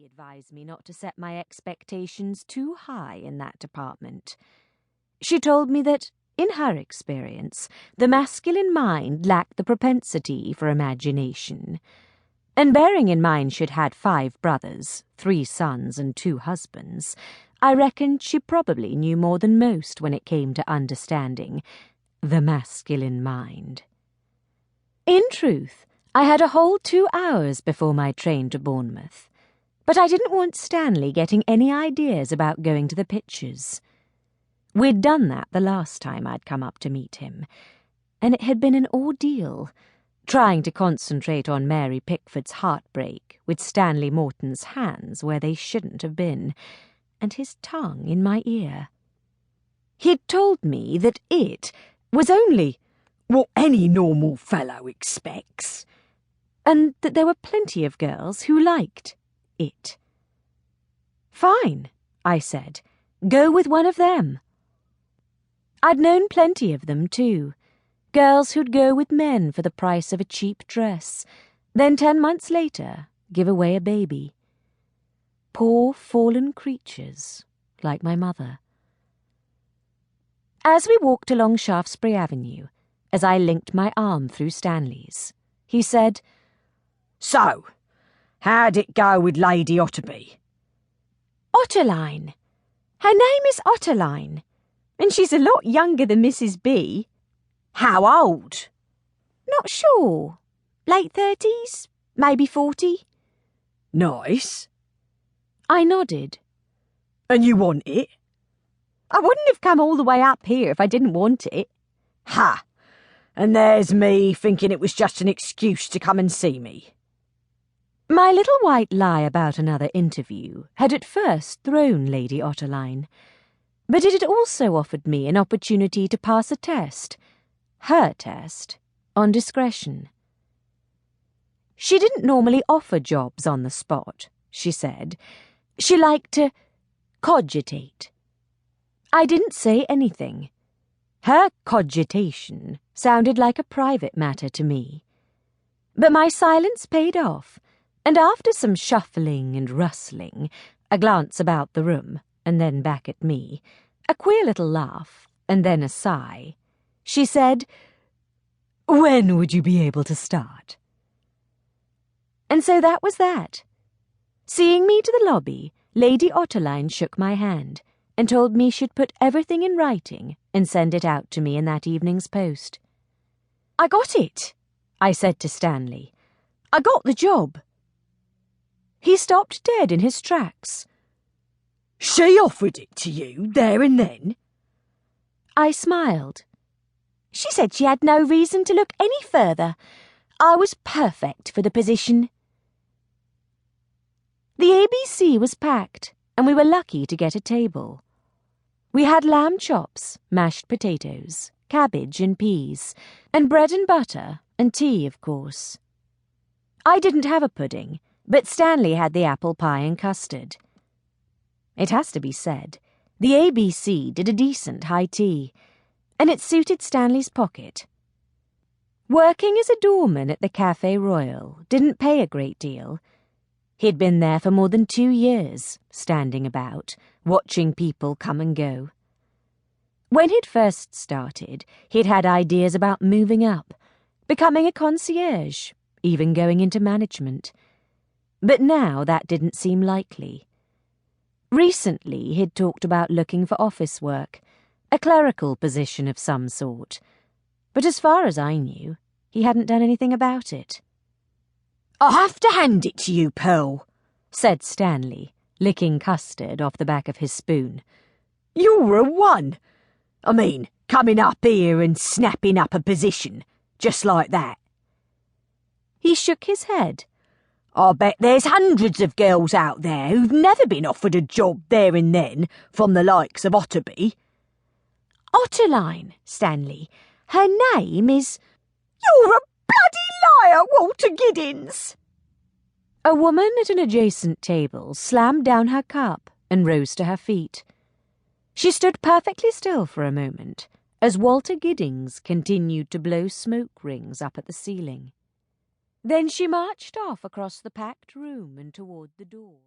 She advised me not to set my expectations too high in that department. She told me that, in her experience, the masculine mind lacked the propensity for imagination. And bearing in mind she'd had 5 brothers, 3 sons and 2 husbands, I reckoned she probably knew more than most when it came to understanding the masculine mind. In truth, I had a whole 2 hours before my train to Bournemouth, but I didn't want Stanley getting any ideas about going to the pictures. We'd done that the last time I'd come up to meet him, and it had been an ordeal, trying to concentrate on Mary Pickford's heartbreak with Stanley Morton's hands where they shouldn't have been, and his tongue in my ear. He'd told me that it was only what any normal fellow expects, and that there were plenty of girls who liked it. Fine, I said, go with one of them. I'd known plenty of them, too. Girls who'd go with men for the price of a cheap dress, then 10 months later give away a baby. Poor fallen creatures, like my mother. As we walked along Shaftesbury Avenue, as I linked my arm through Stanley's, he said, "So, how'd it go with Lady Otterby?" "Ottoline. Her name is Ottoline, and she's a lot younger than Mrs. B." "How old?" "Not sure. Late 30s, maybe 40. "Nice." I nodded. "And you want it?" "I wouldn't have come all the way up here if I didn't want it." "Ha! And there's me thinking it was just an excuse to come and see me." My little white lie about another interview had at first thrown Lady Ottoline, but it had also offered me an opportunity to pass a test, her test, on discretion. She didn't normally offer jobs on the spot, she said. She liked to cogitate. I didn't say anything. Her cogitation sounded like a private matter to me. But my silence paid off, and after some shuffling and rustling, a glance about the room, and then back at me, a queer little laugh, and then a sigh, she said, "When would you be able to start?" And so that was that. Seeing me to the lobby, Lady Ottoline shook my hand and told me she'd put everything in writing and send it out to me in that evening's post. "I got it," I said to Stanley. "I got the job." He stopped dead in his tracks. "She offered it to you there and then?" I smiled. "She said she had no reason to look any further. I was perfect for the position." The ABC was packed, and we were lucky to get a table. We had lamb chops, mashed potatoes, cabbage and peas, and bread and butter, and tea, of course. I didn't have a pudding, but Stanley had the apple pie and custard. It has to be said, the ABC did a decent high tea, and it suited Stanley's pocket. Working as a doorman at the Café Royal didn't pay a great deal. He'd been there for more than 2 years, standing about, watching people come and go. When he'd first started, he'd had ideas about moving up, becoming a concierge, even going into management. But now that didn't seem likely. Recently, he'd talked about looking for office work, a clerical position of some sort. But as far as I knew, he hadn't done anything about it. "I'll have to hand it to you, Pearl," said Stanley, licking custard off the back of his spoon. "You're a one. I mean, coming up here and snapping up a position, just like that." He shook his head. "I bet there's hundreds of girls out there who've never been offered a job there and then from the likes of Otterby." "Ottoline, Stanley. Her name is—" "You're a bloody liar, Walter Giddins!" A woman at an adjacent table slammed down her cup and rose to her feet. She stood perfectly still for a moment as Walter Giddings continued to blow smoke rings up at the ceiling. Then she marched off across the packed room and toward the door.